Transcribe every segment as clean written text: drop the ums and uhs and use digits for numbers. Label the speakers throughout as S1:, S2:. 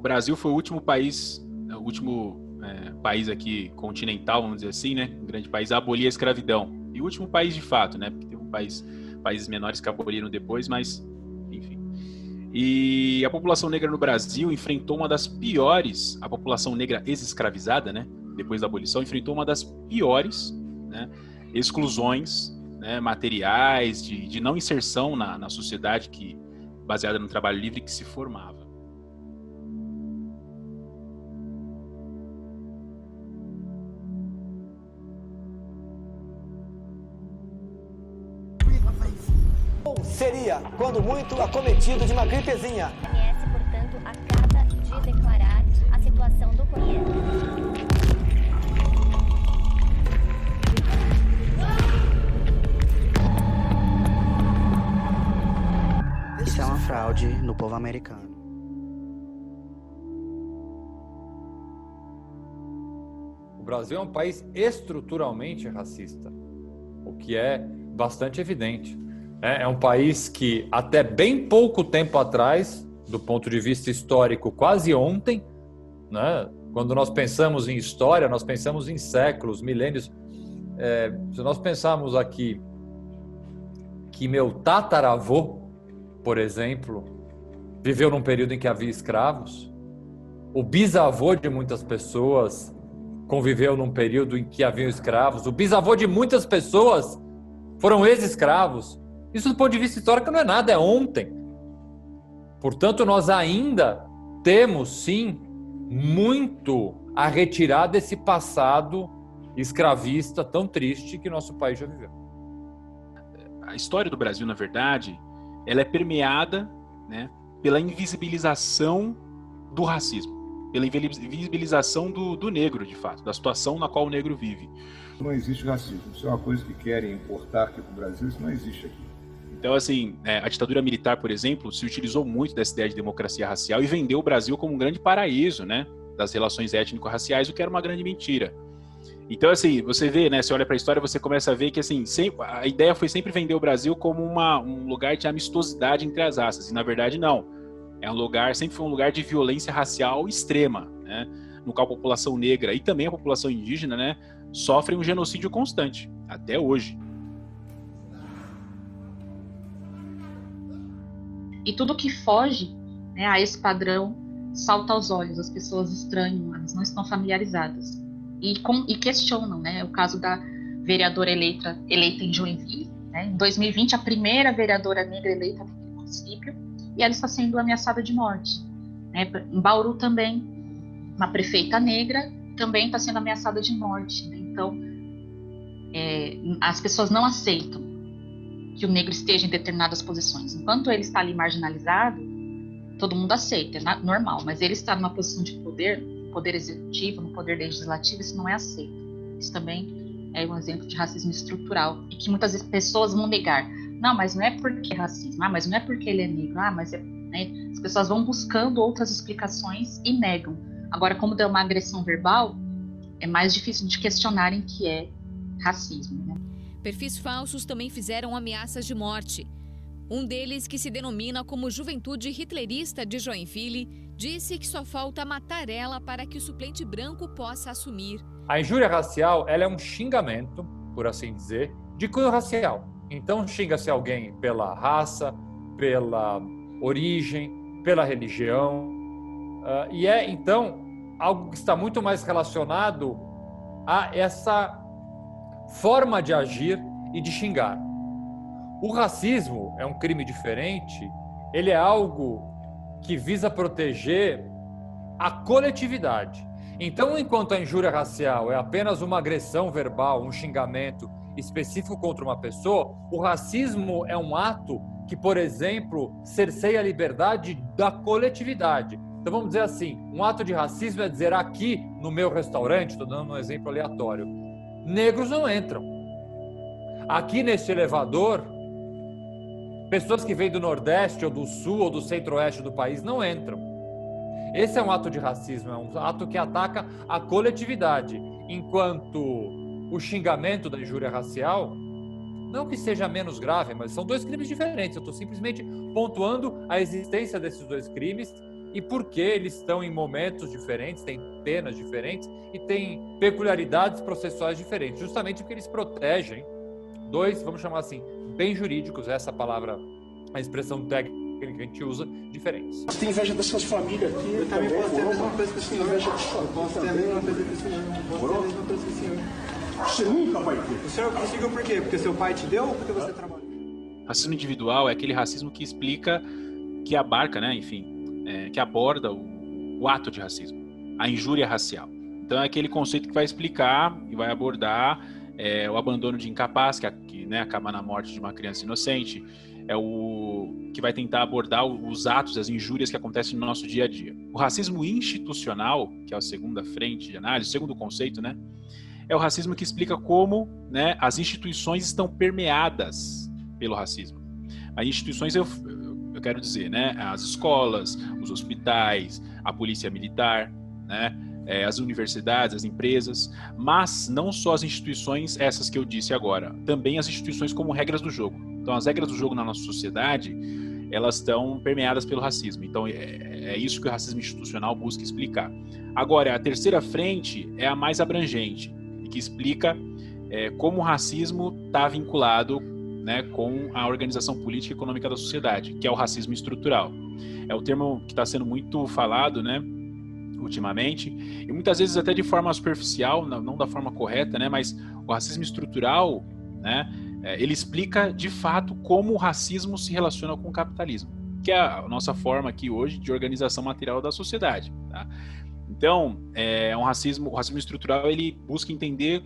S1: O Brasil foi o último país aqui continental, vamos dizer assim, né? Um grande país a abolir a escravidão. E o último país de fato, né? Porque teve países menores que aboliram depois, mas enfim. E a população negra no Brasil enfrentou uma das piores, a população negra ex-escravizada, né? Depois da abolição, enfrentou uma das piores, né, exclusões, né, materiais, de não inserção na sociedade baseada no trabalho livre que se formava.
S2: Seria, quando muito, acometido de uma gripezinha.
S3: OMS, portanto, acaba de declarar a situação do Covid.
S4: Isso é uma fraude no povo americano.
S5: O Brasil é um país estruturalmente racista, o que é bastante evidente. É um país que, até bem pouco tempo atrás, do ponto de vista histórico, quase ontem, né? Quando nós pensamos em história, nós pensamos em séculos, milênios. Se nós pensarmos aqui que meu tataravô, por exemplo, viveu num período em que havia escravos, o bisavô de muitas pessoas conviveu num período em que havia escravos, o bisavô de muitas pessoas foram ex-escravos. Isso, do ponto de vista histórico, não é nada, é ontem. Portanto, nós ainda temos, sim, muito a retirar desse passado escravista tão triste que nosso país já viveu.
S1: A história do Brasil, na verdade, ela é permeada, né, pela invisibilização do racismo, pela invisibilização do negro, de fato, da situação na qual o negro vive.
S6: Não existe racismo. Isso é uma coisa que querem importar aqui para o Brasil, isso não existe aqui.
S1: Então, assim, a ditadura militar, por exemplo, se utilizou muito dessa ideia de democracia racial e vendeu o Brasil como um grande paraíso, né, das relações étnico-raciais, o que era uma grande mentira. Então, assim, você vê, né, você olha para a história, você começa a ver que, assim, a ideia foi sempre vender o Brasil como um lugar de amistosidade entre as raças, e na verdade não. Sempre foi um lugar de violência racial extrema, né, no qual a população negra e também a população indígena, né, sofrem um genocídio constante, até hoje.
S7: E tudo que foge, né, a esse padrão salta aos olhos, as pessoas estranham, elas não estão familiarizadas. E questionam, né, o caso da vereadora eleita em Joinville, né, em 2020, a primeira vereadora negra eleita naquele município, e ela está sendo ameaçada de morte. Né. Em Bauru também, uma prefeita negra também está sendo ameaçada de morte. Né. Então, as pessoas não aceitam que o negro esteja em determinadas posições. Enquanto ele está ali marginalizado, todo mundo aceita, é normal, mas ele está numa posição de poder executivo, no poder legislativo, isso não é aceito. Isso também é um exemplo de racismo estrutural, e que muitas pessoas vão negar. Não, mas não é porque é racismo, mas não é porque ele é negro, mas né? As pessoas vão buscando outras explicações e negam. Agora, como deu uma agressão verbal, é mais difícil de questionarem que é racismo, né?
S8: Perfis falsos também fizeram ameaças de morte. Um deles, que se denomina como Juventude Hitlerista de Joinville, disse que só falta matar ela para que o suplente branco possa assumir.
S5: A injúria racial, ela é um xingamento, por assim dizer, de cunho racial. Então, xinga-se alguém pela raça, pela origem, pela religião. E então, algo que está muito mais relacionado a essa forma de agir e de xingar. O racismo é um crime diferente, ele é algo que visa proteger a coletividade. Então, enquanto a injúria racial é apenas uma agressão verbal, um xingamento específico contra uma pessoa, o racismo é um ato que, por exemplo, cerceia a liberdade da coletividade. Então, vamos dizer assim, um ato de racismo é dizer aqui no meu restaurante, estou dando um exemplo aleatório, negros não entram. Aqui neste elevador, pessoas que vêm do Nordeste ou do Sul ou do Centro-Oeste do país não entram. Esse é um ato de racismo, é um ato que ataca a coletividade, enquanto o xingamento da injúria racial, não que seja menos grave, mas são dois crimes diferentes. Eu estou simplesmente pontuando a existência desses dois crimes e por que eles estão em momentos diferentes, têm penas diferentes e têm peculiaridades processuais diferentes, justamente porque eles protegem dois, vamos chamar assim, bens jurídicos, essa palavra, a expressão técnica que a gente usa, diferentes.
S9: Você tem inveja das suas famílias aqui? Eu também posso ter a mesma coisa que o senhor. Posso ter a mesma coisa que o senhor. Posso ter a mesma coisa que o senhor.
S6: Você nunca vai ter.
S9: O senhor conseguiu por quê? Porque seu pai te deu ou porque você trabalhou?
S1: Racismo individual é aquele racismo que explica, que abarca, né, enfim, que aborda o ato de racismo, a injúria racial. Então é aquele conceito que vai explicar e vai abordar o abandono de incapaz, que né, acaba na morte de uma criança inocente, é o que vai tentar abordar os atos, as injúrias que acontecem no nosso dia a dia. O racismo institucional, que é a segunda frente de análise, o segundo conceito, né, é o racismo que explica como, né, as instituições estão permeadas pelo racismo. As instituições, eu quero dizer, né, as escolas, os hospitais, a polícia militar, né, as universidades, as empresas, mas não só as instituições essas que eu disse agora, também as instituições como regras do jogo. Então, as regras do jogo na nossa sociedade, elas estão permeadas pelo racismo. Então, é isso que o racismo institucional busca explicar. Agora, a terceira frente é a mais abrangente, e que explica como o racismo está vinculado, né, com a organização política e econômica da sociedade, que é o racismo estrutural. É o termo que está sendo muito falado, né, ultimamente, e muitas vezes até de forma superficial, não da forma correta, né, mas o racismo estrutural, né, ele explica de fato como o racismo se relaciona com o capitalismo, que é a nossa forma aqui hoje de organização material da sociedade, tá? Então, o racismo estrutural, ele busca entender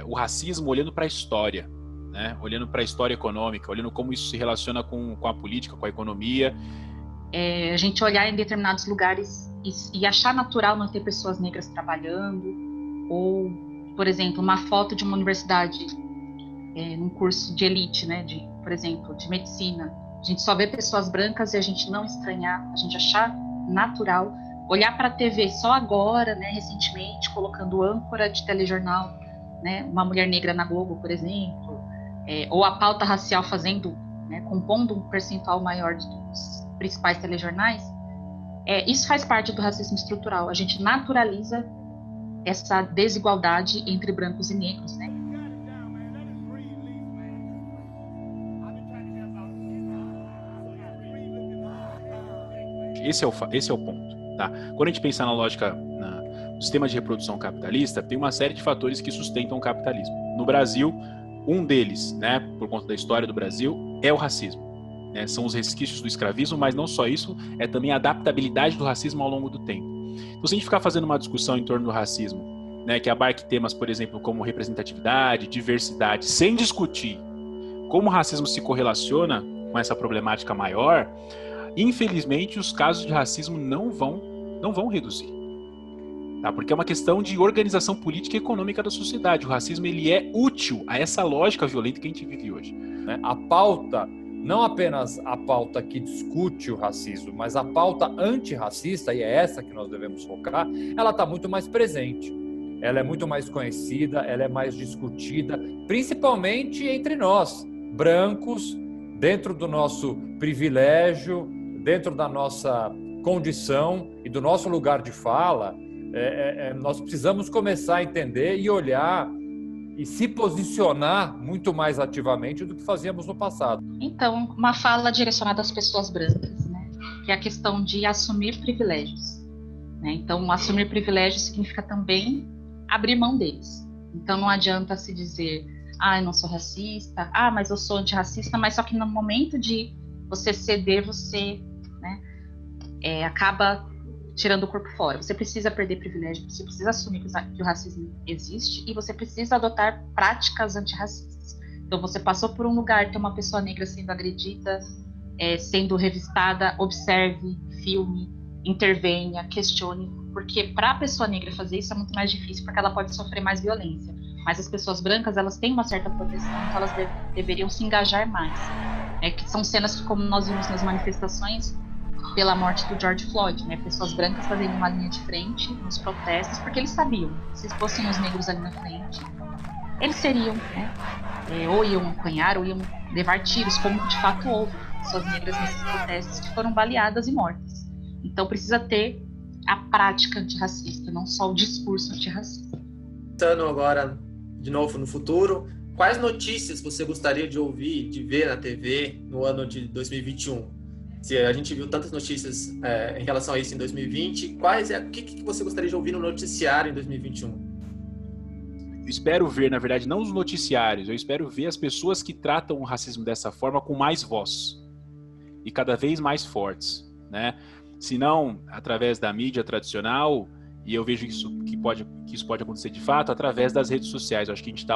S1: o racismo olhando para a história, né? Olhando para a história econômica, olhando como isso se relaciona com a política, com a economia.
S7: A gente olhar em determinados lugares e achar natural não ter pessoas negras trabalhando, ou, por exemplo, uma foto de uma universidade num curso de elite, né, por exemplo, de medicina, a gente só vê pessoas brancas e a gente não estranhar, a gente achar natural, olhar para a TV só agora, né, recentemente, colocando âncora de telejornal, né, uma mulher negra na Globo, por exemplo, ou a pauta racial fazendo, né, compondo um percentual maior dos principais telejornais, isso faz parte do racismo estrutural. A gente naturaliza essa desigualdade entre brancos e negros, né?
S1: Esse é o ponto, tá? Quando a gente pensa na lógica do sistema de reprodução capitalista, tem uma série de fatores que sustentam o capitalismo. No Brasil, um deles, né, por conta da história do Brasil, é o racismo. São os resquícios do escravismo, mas não só isso, é também a adaptabilidade do racismo ao longo do tempo. Então, se a gente ficar fazendo uma discussão em torno do racismo, né, que abarque temas, por exemplo, como representatividade, diversidade, sem discutir como o racismo se correlaciona com essa problemática maior, infelizmente, os casos de racismo não vão reduzir. Tá? Porque é uma questão de organização política e econômica da sociedade. O racismo, ele é útil a essa lógica violenta que a gente vive hoje.
S5: Né? A pauta, não apenas a pauta que discute o racismo, mas a pauta antirracista, e é essa que nós devemos focar, ela está muito mais presente. Ela é muito mais conhecida, ela é mais discutida, principalmente entre nós, brancos, dentro do nosso privilégio, dentro da nossa condição e do nosso lugar de fala. Nós precisamos começar a entender e olhar e se posicionar muito mais ativamente do que fazíamos no passado.
S7: Então, uma fala direcionada às pessoas brancas, né? Que é a questão de assumir privilégios. Né? Então, assumir privilégios significa também abrir mão deles. Então, não adianta se dizer, eu não sou racista, mas eu sou antirracista, mas só que no momento de você ceder, você, né, acaba tirando o corpo fora. Você precisa perder privilégio, você precisa assumir que o racismo existe e você precisa adotar práticas antirracistas. Então, você passou por um lugar, tem uma pessoa negra sendo agredida, sendo revistada, observe, filme, intervenha, questione, porque para a pessoa negra fazer isso é muito mais difícil, porque ela pode sofrer mais violência. Mas as pessoas brancas, elas têm uma certa proteção, então elas deveriam se engajar mais. Que são cenas que, como nós vimos nas manifestações pela morte do George Floyd, né? Pessoas brancas fazendo uma linha de frente nos protestos, porque eles sabiam, se fossem os negros ali na frente, eles seriam, né? Ou iam apanhar, ou iam levar tiros, como de fato houve pessoas negras nesses protestos que foram baleadas e mortas. Então precisa ter a prática antirracista, não só o discurso antirracista.
S10: Pensando agora, de novo, no futuro, quais notícias você gostaria de ouvir, de ver na TV no ano de 2021? Se a gente viu tantas notícias em relação a isso em 2020, o que você gostaria de ouvir no noticiário em 2021?
S1: Eu espero ver, na verdade, não os noticiários, eu espero ver as pessoas que tratam o racismo dessa forma com mais voz e cada vez mais fortes, né? Se não através da mídia tradicional, e eu vejo que isso pode acontecer de fato através das redes sociais. Eu acho que a gente está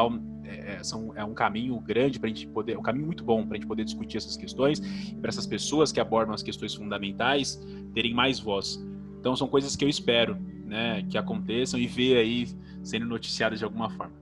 S1: é um caminho grande para a gente poder, um caminho muito bom para a gente poder discutir essas questões e para essas pessoas que abordam as questões fundamentais terem mais voz. Então são coisas que eu espero, né, que aconteçam e ver aí sendo noticiadas de alguma forma.